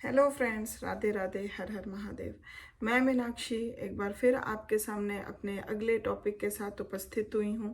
Hello friends, Radhe Radhe, हर हर महादेव। मैं मीनाक्षी एक बार फिर आपके सामने अपने अगले टॉपिक के साथ उपस्थित हुई हूँ।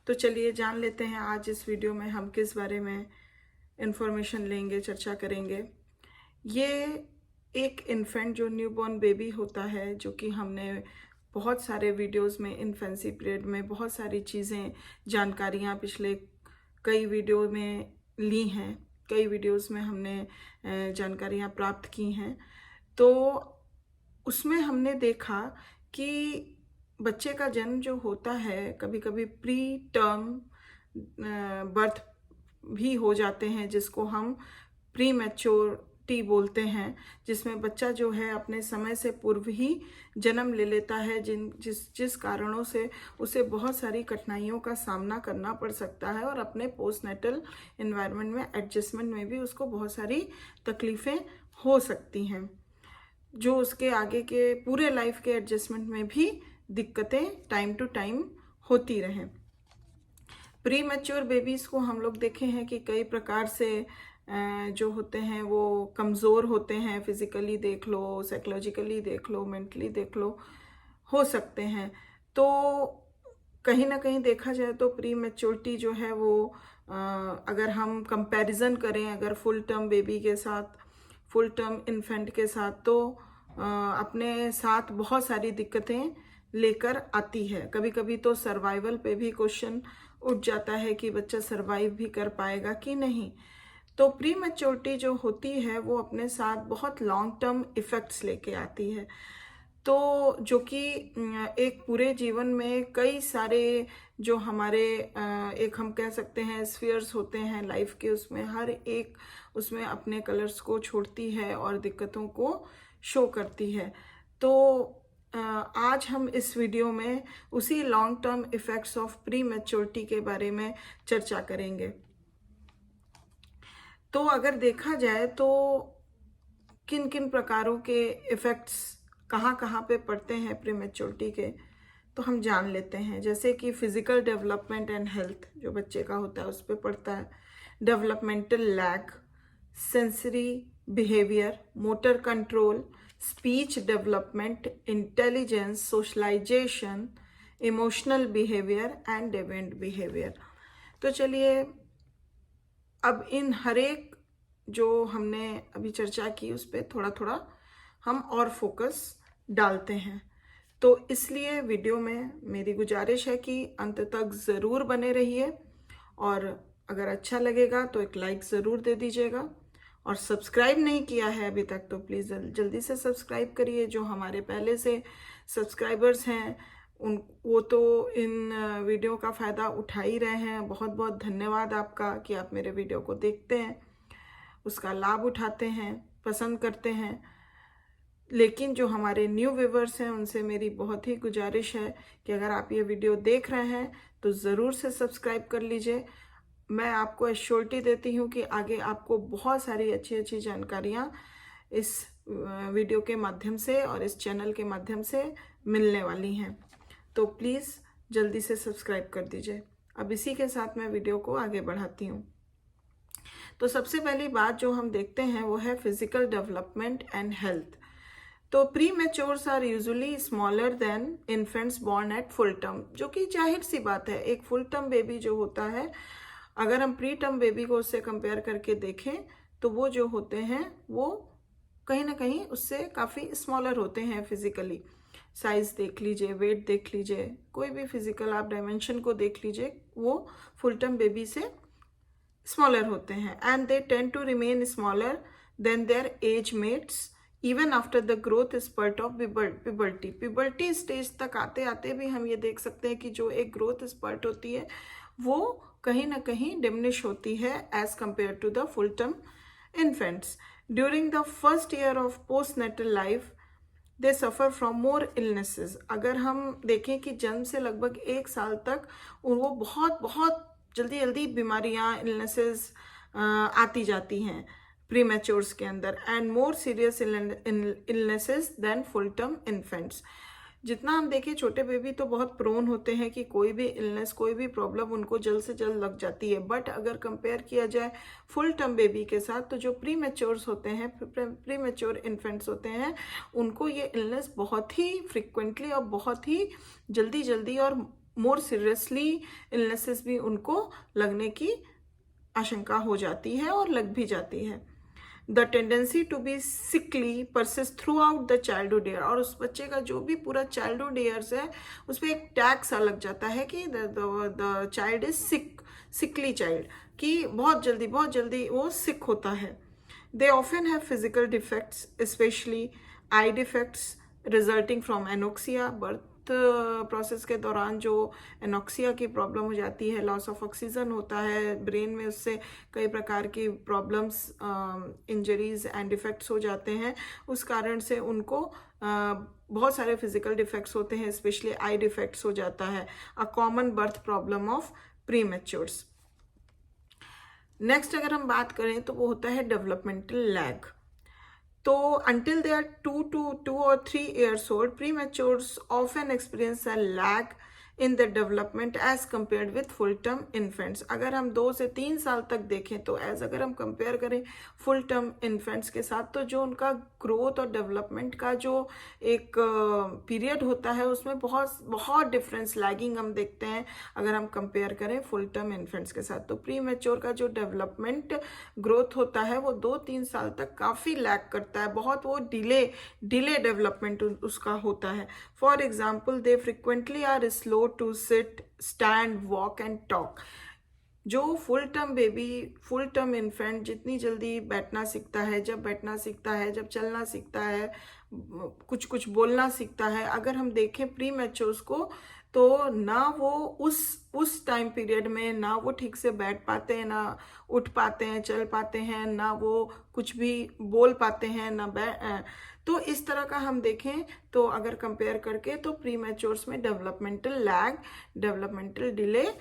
तो चलिए जान लेते हैं आज इस वीडियो में हम किस बारे में इंफॉर्मेशन लेंगे, चर्चा करेंगे। ये एक इन्फेंट जो न्यूबॉर्न बेबी होता है, जो कि हमने बहुत सारे वीडियोस में इन्फेंसी पीरियड में बहुत सारी चीज़ें, जानकारियाँ पिछले कई वीडियो में ली हैं, कई वीडियोस में हमने जानकारियाँ प्राप्त की हैं। तो उसमें हमने देखा कि बच्चे का जन्म जो होता है, कभी कभी प्री टर्म बर्थ भी हो जाते हैं, जिसको हम प्री मैच्योरिटी बोलते हैं, जिसमें बच्चा जो है अपने समय से पूर्व ही जन्म ले लेता है, जिस कारणों से उसे बहुत सारी कठिनाइयों का सामना करना पड़ सकता है और अपने पोस्टनेटल एनवायरनमेंट में एडजस्टमेंट में भी उसको बहुत सारी तकलीफ़ें हो सकती हैं, जो उसके आगे के पूरे लाइफ के एडजस्टमेंट में भी दिक्कतें टाइम टू टाइम होती रहें। प्री मैच्योर बेबीज़ को हम लोग देखे हैं कि कई प्रकार से जो होते हैं वो कमज़ोर होते हैं। फिज़िकली देख लो, साइकोलॉजिकली देख लो, मेंटली देख लो, हो सकते हैं। तो कहीं ना कहीं देखा जाए तो प्री मैच्योरिटी जो है वो अगर हम कंपैरिजन करें अगर फुल टर्म बेबी के साथ, फुल टर्म इन्फेंट के साथ, तो अपने साथ बहुत सारी दिक्कतें लेकर आती है। कभी कभी तो सर्वाइवल पे भी क्वेश्चन उठ जाता है कि बच्चा सर्वाइव भी कर पाएगा कि नहीं। तो प्री मैच्योरिटी जो होती है वो अपने साथ बहुत लॉन्ग टर्म इफ़ेक्ट्स लेके आती है, तो जो कि एक पूरे जीवन में कई सारे जो हमारे एक हम कह सकते हैं स्फीयर्स होते हैं लाइफ के, उसमें हर एक उसमें अपने कलर्स को छोड़ती है और दिक्कतों को शो करती है। तो आज हम इस वीडियो में उसी long term effects of pre maturity के बारे में चर्चा करेंगे। तो अगर देखा जाए तो किन किन प्रकारों के इफ़ेक्ट्स कहाँ कहाँ पे पड़ते हैं प्री मैच्योरिटी के, तो हम जान लेते हैं। जैसे कि फिजिकल डेवलपमेंट एंड हेल्थ जो बच्चे का होता है उस पर पड़ता है। Developmental lack, sensory behaviour, motor control, speech development, intelligence, socialisation, emotional behaviour and deviant behaviour. तो चलिए अब इन हर एक जो हमने अभी चर्चा की उस पर थोड़ा थोड़ा हम और फोकस डालते हैं। तो इसलिए वीडियो में मेरी गुजारिश है कि अंत तक ज़रूर बने रहिए, और अगर अच्छा लगेगा तो एक लाइक ज़रूर दे दीजिएगा, और सब्सक्राइब नहीं किया है अभी तक तो प्लीज़ जल्दी से सब्सक्राइब करिए। जो हमारे पहले से सब्सक्राइबर्स हैं उन वो तो इन वीडियो का फ़ायदा उठा ही रहे हैं। बहुत बहुत धन्यवाद आपका कि आप मेरे वीडियो को देखते हैं, उसका लाभ उठाते हैं, पसंद करते हैं। लेकिन जो हमारे न्यू व्यूवर्स हैं उनसे मेरी बहुत ही गुजारिश है कि अगर आप ये वीडियो देख रहे हैं तो ज़रूर से सब्सक्राइब कर लीजिए। मैं आपको एश्योरिटी देती हूँ कि आगे आपको बहुत सारी अच्छी अच्छी जानकारियाँ इस वीडियो के माध्यम से और इस चैनल के माध्यम से मिलने वाली हैं। तो प्लीज़ जल्दी से सब्सक्राइब कर दीजिए। अब इसी के साथ मैं वीडियो को आगे बढ़ाती हूँ। तो सबसे पहली बात जो हम देखते हैं वो है फिजिकल डेवलपमेंट एंड हेल्थ। तो prematures are usually smaller than infants born at full term, जो कि जाहिर सी बात है। एक फुल टर्म बेबी जो होता है, अगर हम प्री टर्म बेबी को उससे कंपेयर करके देखें तो वो जो होते हैं वो कहीं ना कहीं उससे काफ़ी स्मॉलर होते हैं फिजिकली। साइज देख लीजिए, वेट देख लीजिए, कोई भी फिजिकल आप डायमेंशन को देख लीजिए, वो फुल टर्म बेबी से स्मॉलर होते हैं। And they tend to remain smaller than their age mates even after the growth spurt of puberty. Puberty stage तक आते आते भी हम ये देख सकते हैं कि जो एक ग्रोथ स्पर्ट होती है वो कहीं ना कहीं डिमिनिश होती है as compare to the full term infants. During the first year of postnatal life they suffer from more illnesses. अगर हम देखें कि जन्म से लगभग 1 साल तक वो बहुत बहुत जल्दी जल्दी बीमारियां, इलनेसेस आती जाती हैं प्री मैच्योर्स के अंदर, and more serious illnesses than full term infants. जितना हम देखें छोटे बेबी तो बहुत प्रोन होते हैं कि कोई भी इलनेस, कोई भी प्रॉब्लम उनको जल्द से जल्द लग जाती है। बट अगर कंपेयर किया जाए फुल टर्म बेबी के साथ, तो जो प्री मैच्योर्स होते हैं, प्री मैच्योर इन्फेंट्स होते हैं, उनको ये इलनेस बहुत ही फ्रिक्वेंटली और बहुत ही जल्दी और मोर सीरियसली इलनेसेस भी उनको लगने की आशंका हो जाती है और लग भी जाती है। The tendency to be sickly persist throughout the childhood year, और उस बच्चे का जो भी पूरा चाइल्डहुड ईयर्स है उस पर एक टैग सा लग जाता है कि द चाइल्ड इज सिकली चाइल्ड, कि बहुत जल्दी वो सिक होता है। They often have physical defects, specially I defects resulting from anoxia. Birth process के दौरान जो एनोक्सिया की प्रॉब्लम हो जाती है, लॉस ऑफ ऑक्सीजन होता है ब्रेन में, उससे कई प्रकार की प्रॉब्लम्स, इंजरीज एंड डिफेक्ट्स हो जाते हैं। उस कारण से उनको बहुत सारे फिजिकल डिफेक्ट्स होते हैं, स्पेशली आई डिफेक्ट्स हो जाता है, a common birth problem of pre matures. Next अगर हम बात करें तो वो होता है डेवलपमेंटल लैग। तो until they are 2 or 3 years old, prematures often experience a lag in the development as compared with full term infants। अगर हम 2 से 3 साल तक देखें तो अगर हम कंपेयर करें फुल टर्म इन्फेंट्स के साथ, तो जो उनका ग्रोथ और डेवलपमेंट का जो एक पीरियड होता है उसमें बहुत डिफरेंस, लैगिंग हम देखते हैं अगर हम कंपेयर करें फुल टर्म इन्फेंट्स के साथ। तो प्री मैच्योर का जो डेवलपमेंट ग्रोथ होता है वो 2-3 साल तक काफ़ी लैग करता है, बहुत वो डिले डेवलपमेंट उसका होता है। For example, they frequently are slow to sit, stand, walk and talk. जो full term baby, full term infant जितनी जल्दी बैठना सीखता है, जब बैठना सीखता है, जब चलना सीखता है, कुछ बोलना सीखता है, अगर हम देखें प्री मैच्योर्स को, तो ना वो उस टाइम पीरियड में ना वो ठीक से बैठ पाते हैं, ना उठ पाते हैं, चल पाते हैं, ना वो कुछ भी बोल पाते हैं, ना तो इस तरह का हम देखें तो अगर कंपेयर करके, तो प्री मैच्योर्स में developmental lag, developmental delay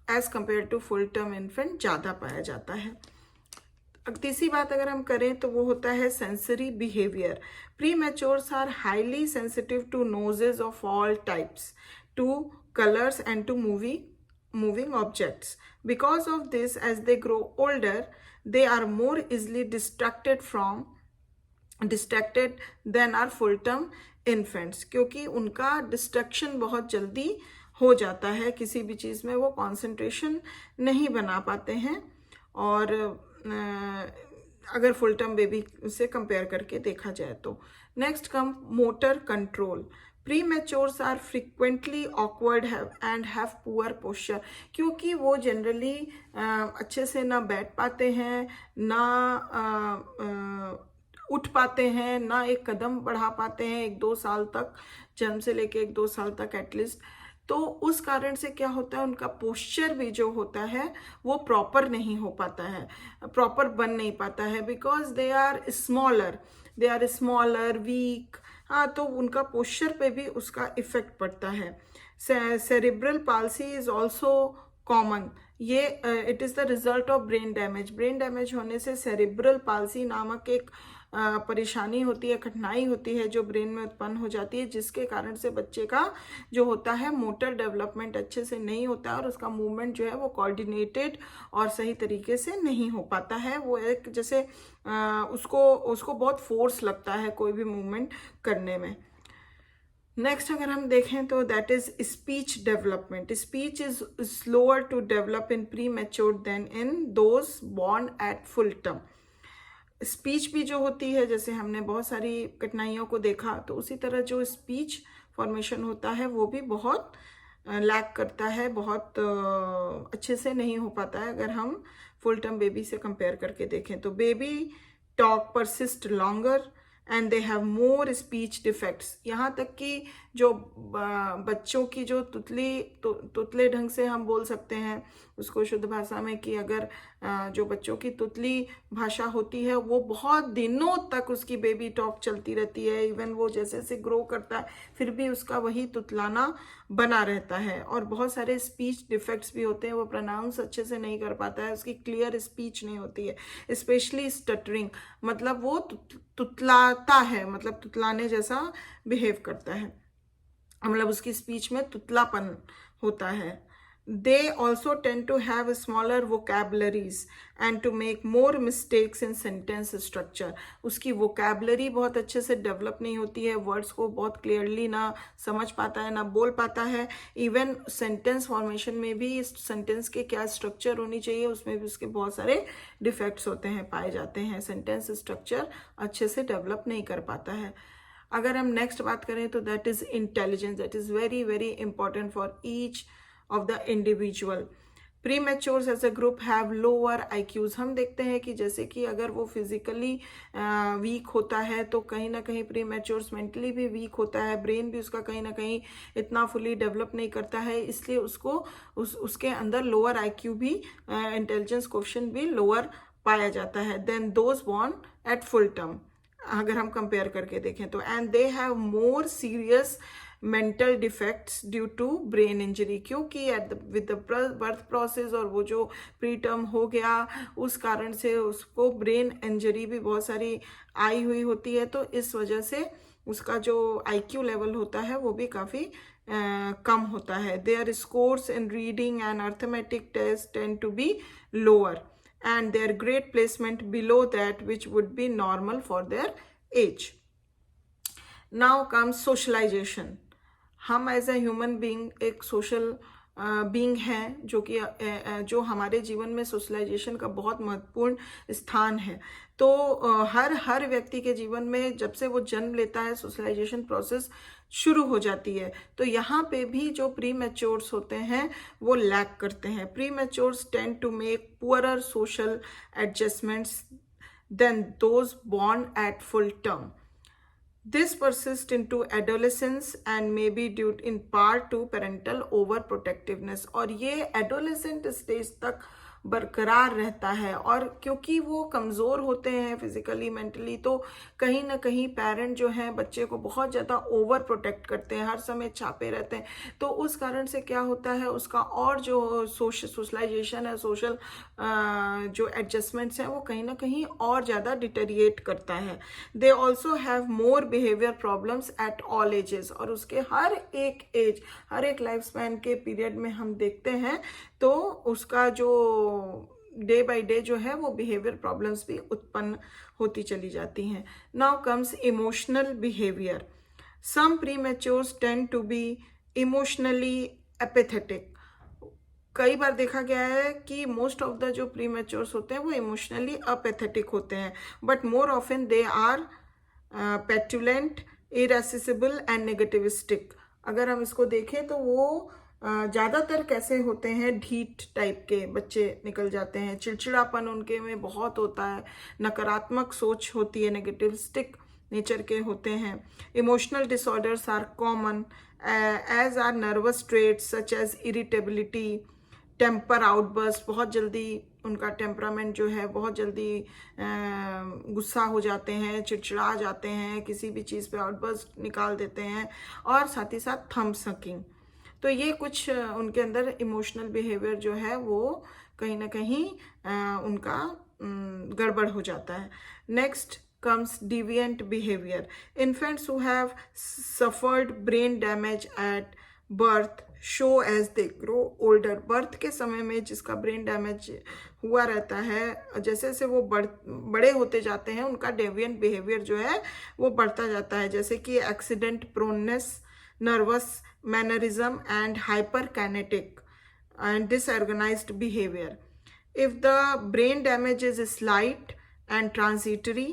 as compare to full term infant ज़्यादा पाया जाता है। तीसरी बात अगर हम करें तो वो होता है sensory behaviour. Prematures are highly sensitive to noises of all types, to colours and to moving objects. Because of this, as they grow older, they are more easily distracted than our full term infants, क्योंकि उनका distraction बहुत जल्दी हो जाता है, किसी भी चीज़ में वो कंसंट्रेशन नहीं बना पाते हैं, और अगर फुल टर्म बेबी से कंपेयर करके देखा जाए तो। Next come motor control. Prematures are frequently awkward and have poor posture, क्योंकि वो जनरली अच्छे से ना बैठ पाते हैं, ना उठ पाते हैं, ना एक कदम बढ़ा पाते हैं 1-2 साल तक, जन्म से लेके 1-2 साल तक एटलीस्ट। तो उस कारण से क्या होता है, उनका पोस्चर भी जो होता है वो प्रॉपर नहीं हो पाता है, प्रॉपर बन नहीं पाता है, because they are smaller weak. हाँ, तो उनका पोस्चर पे भी उसका इफेक्ट पड़ता है। Cerebral palsy is also common. ये it is the result of brain damage. Brain damage होने से सेरिब्रल पाल्सी नामक एक परेशानी होती है, कठिनाई होती है जो ब्रेन में उत्पन्न हो जाती है, जिसके कारण से बच्चे का जो होता है मोटर डेवलपमेंट अच्छे से नहीं होता है, और उसका मूवमेंट जो है वो कोऑर्डिनेटेड और सही तरीके से नहीं हो पाता है। वो एक जैसे उसको बहुत फोर्स लगता है कोई भी मूवमेंट करने में। नेक्स्ट अगर हम देखें तो that is speech development. Speech is slower to develop in premature than in those born at full term. Speech भी जो होती है, जैसे हमने बहुत सारी कठिनाइयों को देखा, तो उसी तरह जो स्पीच फॉर्मेशन होता है वो भी बहुत लैक करता है, बहुत अच्छे से नहीं हो पाता है अगर हम फुल टर्म बेबी से कंपेयर करके देखें। तो baby talk persist longer and they have more speech defects. यहाँ तक कि जो बच्चों की जो तुतले ढंग से हम बोल सकते हैं उसको शुद्ध भाषा में, कि अगर जो बच्चों की तुतली भाषा होती है वो बहुत दिनों तक उसकी बेबी टॉक चलती रहती है, इवन वो जैसे जैसे ग्रो करता है फिर भी उसका वही तुतलाना बना रहता है। और बहुत सारे स्पीच डिफेक्ट्स भी होते हैं, वो प्रोनाउंस अच्छे से नहीं कर पाता है, उसकी क्लियर स्पीच नहीं होती है, स्पेशली स्टटरिंग, मतलब वो तुतलाता है, मतलब तुतलाने जैसा बिहेव करता है, मतलब उसकी स्पीच में तुतलापन होता है। They also tend to have smaller vocabularies and to make more mistakes in sentence structure. उसकी vocabulary बहुत अच्छे से डेवलप नहीं होती है, वर्ड्स को बहुत क्लियरली ना समझ पाता है, ना बोल पाता है। इवन सेंटेंस फॉर्मेशन में भी इस सेंटेंस के क्या स्ट्रक्चर होनी चाहिए उसमें भी उसके बहुत सारे डिफेक्ट्स होते हैं, पाए जाते हैं। सेंटेंस स्ट्रक्चर अच्छे से डेवलप नहीं कर पाता है। अगर हम नेक्स्ट बात करें तो that is intelligence, that is very very important for each of the individual. Prematures as a group have lower IQs. हम देखते हैं कि जैसे कि अगर वो फिजिकली वीक होता है तो कहीं ना कहीं प्रीमेच्योर्स मेंटली भी वीक होता है, ब्रेन भी उसका कहीं ना कहीं इतना फुली डेवलप नहीं करता है, इसलिए उसको उसके अंदर लोअर IQ भी, इंटेलिजेंस क्वोशिएंट भी लोअर पाया जाता है than those born at full term, अगर हम कंपेयर करके देखें तो। And they have more serious mental defects due to brain injury, क्योंकि विद द बर्थ प्रोसेस और वो जो प्री टर्म हो गया उस कारण से उसको ब्रेन इंजरी भी बहुत सारी आई हुई होती है, तो इस वजह से उसका जो IQ लेवल होता है वो भी काफ़ी कम होता है। Their scores in reading and arithmetic test tend to be lower and their grade placement below that which would be normal for their age. Now comes socialization. हम एज ए ह्यूमन बीइंग एक social being हैं जो हमारे जीवन में socialisation का बहुत महत्वपूर्ण स्थान है। तो हर व्यक्ति के जीवन में जब से वो जन्म लेता है सोशलाइजेशन प्रोसेस शुरू हो जाती है। तो यहाँ पे भी जो प्री मैच्योर्स होते हैं वो लैक करते हैं। Prematures tend to make poorer social adjustments than those born at full term. This persists into adolescence and may be due in part to parental overprotectiveness. और ये adolescent stage तक बरकरार रहता है, और क्योंकि वो कमज़ोर होते हैं फिजिकली मेंटली, तो कहीं ना कहीं पेरेंट जो हैं बच्चे को बहुत ज़्यादा ओवर प्रोटेक्ट करते हैं, हर समय छापे रहते हैं, तो उस कारण से क्या होता है उसका और जो सोशलाइजेशन है, सोशल जो एडजस्टमेंट्स हैं वो कहीं ना कहीं और ज़्यादा डिटेरिएट करता है। They also have more behaviour problems at all ages, और उसके हर एक लाइफ स्पैन के पीरियड में हम देखते हैं तो उसका जो डे बाय डे जो है वो बिहेवियर प्रॉब्लम्स भी उत्पन्न होती चली जाती हैं। Now comes emotional behaviour. Some prematures tend to be emotionally apathetic. कई बार देखा गया है कि मोस्ट ऑफ द जो प्रीमैच्योर्स होते हैं वो इमोशनली अपेथेटिक होते हैं, but more often they are petulant, irascible and negativistic. अगर हम इसको देखें तो वो ज़्यादातर कैसे होते हैं, ढीठ टाइप के बच्चे निकल जाते हैं, चिड़चिड़ापन उनके में बहुत होता है, नकारात्मक सोच होती है, नेगेटिविस्टिक नेचर के होते हैं. Emotional disorders are common as are nervous traits such as irritability, temper outburst. बहुत जल्दी उनका टेम्परामेंट जो है बहुत जल्दी गुस्सा हो जाते हैं, चिड़चिड़ा जाते हैं, किसी भी चीज़ पे आउटबर्स्ट निकाल देते हैं, और साथ ही साथ थंब सकिंग. तो ये कुछ उनके अंदर इमोशनल बिहेवियर जो है वो कहीं ना कहीं उनका गड़बड़ हो जाता है. Next comes deviant behavior. Infants who have suffered brain damage at birth show as they grow older. Birth के समय में जिसका ब्रेन डैमेज हुआ रहता है, जैसे जैसे वो बड़े होते जाते हैं उनका डेविएंट बिहेवियर जो है वो बढ़ता जाता है, जैसे कि accident proneness, nervous mannerism and hyperkinetic and disorganized behavior. If the brain damage is slight and transitory,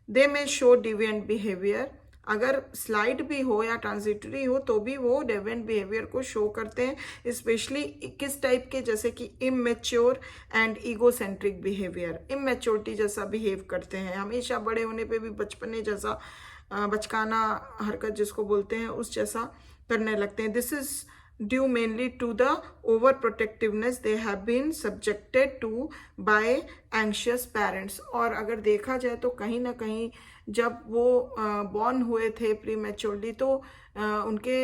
they may show deviant behavior. अगर स्लाइड भी हो या ट्रांजिटरी हो तो भी वो डेविएंट बिहेवियर को शो करते हैं, स्पेशली किस टाइप के, जैसे कि immature and egocentric behaviour. Immaturity जैसा बिहेव करते हैं, हमेशा बड़े होने पे भी बचपने जैसा बचकाना हरकत जिसको बोलते हैं उस जैसा करने लगते हैं। This is due mainly to the overprotectiveness they have been subjected to by anxious parents। और अगर देखा जाए तो कहीं ना कहीं जब वो बॉर्न हुए थे प्रीमेच्योरली तो उनके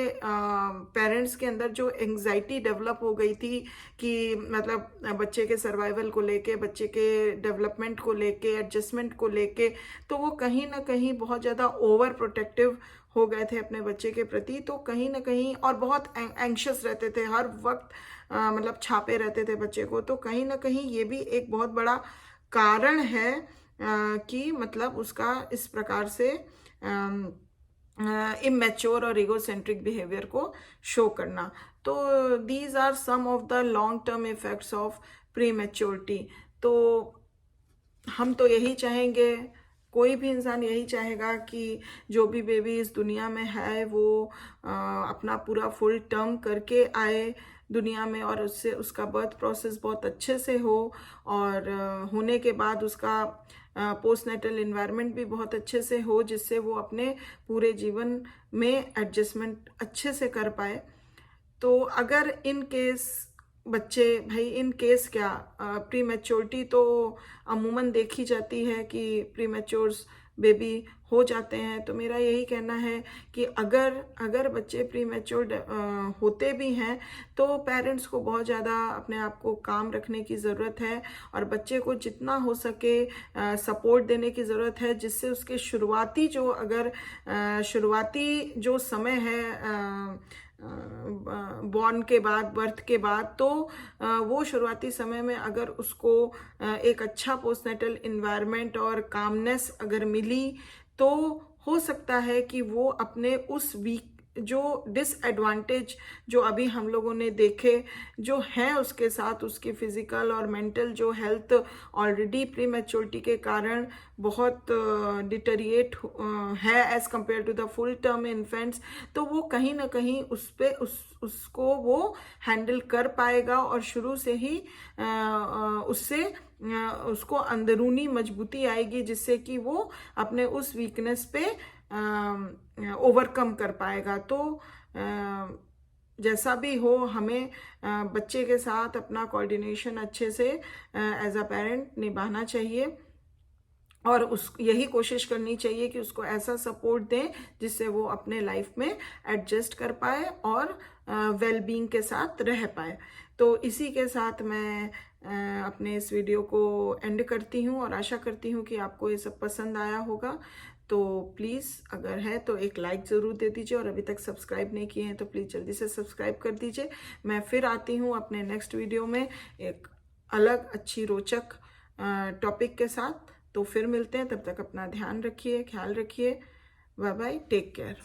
पेरेंट्स के अंदर जो एंग्जाइटी डेवलप हो गई थी कि मतलब बच्चे के सर्वाइवल को लेके, बच्चे के डेवलपमेंट को लेके, एडजस्टमेंट को लेके, तो वो कहीं ना कहीं बहुत ज़्यादा ओवर प्रोटेक्टिव हो गए थे अपने बच्चे के प्रति। तो कहीं ना कहीं और बहुत एंग्शियस रहते थे, हर वक्त मतलब छापे रहते थे बच्चे को। तो कहीं ना कहीं ये भी एक बहुत बड़ा कारण है कि मतलब उसका इस प्रकार से इमेच्योर और ईगोसेंट्रिक बिहेवियर को शो करना। तो these are some of the long term effects of prematurity. तो हम तो यही चाहेंगे, कोई भी इंसान यही चाहेगा कि जो भी बेबी इस दुनिया में है वो अपना पूरा फुल टर्म करके आए दुनिया में, और उससे उसका बर्थ प्रोसेस बहुत अच्छे से हो, और होने के बाद उसका पोस्टनेटल इन्वायरमेंट भी बहुत अच्छे से हो, जिससे वो अपने पूरे जीवन में एडजस्टमेंट अच्छे से कर पाए। तो अगर इन केस बच्चे, भाई इन केस क्या, प्री मैच्योरिटी तो अमूमन देखी जाती है कि प्री मैच्योर्स बेबी हो जाते हैं। तो मेरा यही कहना है कि अगर बच्चे प्री मैच्योर्ड होते भी हैं तो पेरेंट्स को बहुत ज़्यादा अपने आप को काम रखने की ज़रूरत है, और बच्चे को जितना हो सके सपोर्ट देने की ज़रूरत है, जिससे उसके शुरुआती जो समय है बॉर्न के बाद, बर्थ के बाद, तो वो शुरुआती समय में अगर उसको एक अच्छा पोस्टनेटल इन्वायरमेंट और कामनेस अगर मिली तो हो सकता है कि वो अपने उस वीक जो डिसएडवांटेज जो अभी हम लोगों ने देखे जो हैं उसके साथ, उसकी फिजिकल और मेंटल जो हेल्थ ऑलरेडी प्री मैच्योरिटी के कारण बहुत डिटेरिएट है as compare to the full term infants, तो वो कहीं ना कहीं उसको वो हैंडल कर पाएगा, और शुरू से ही उससे उसको अंदरूनी मजबूती आएगी, जिससे कि वो अपने उस वीकनेस पे ओवरकम कर पाएगा। तो जैसा भी हो, हमें बच्चे के साथ अपना कोऑर्डिनेशन अच्छे से एज अ पेरेंट निभाना चाहिए, और यही कोशिश करनी चाहिए कि उसको ऐसा सपोर्ट दें जिससे वो अपने लाइफ में एडजस्ट कर पाए और वेल बीइंग के साथ रह पाए। तो इसी के साथ मैं अपने इस वीडियो को एंड करती हूँ, और आशा करती हूँ कि आपको ये सब पसंद आया होगा। तो प्लीज़ अगर है तो एक लाइक ज़रूर दे दीजिए, और अभी तक सब्सक्राइब नहीं किए हैं तो प्लीज़ जल्दी से सब्सक्राइब कर दीजिए। मैं फिर आती हूँ अपने नेक्स्ट वीडियो में एक अलग अच्छी रोचक टॉपिक के साथ। तो फिर मिलते हैं, तब तक अपना ध्यान रखिए, ख्याल रखिए। Bye bye, take care.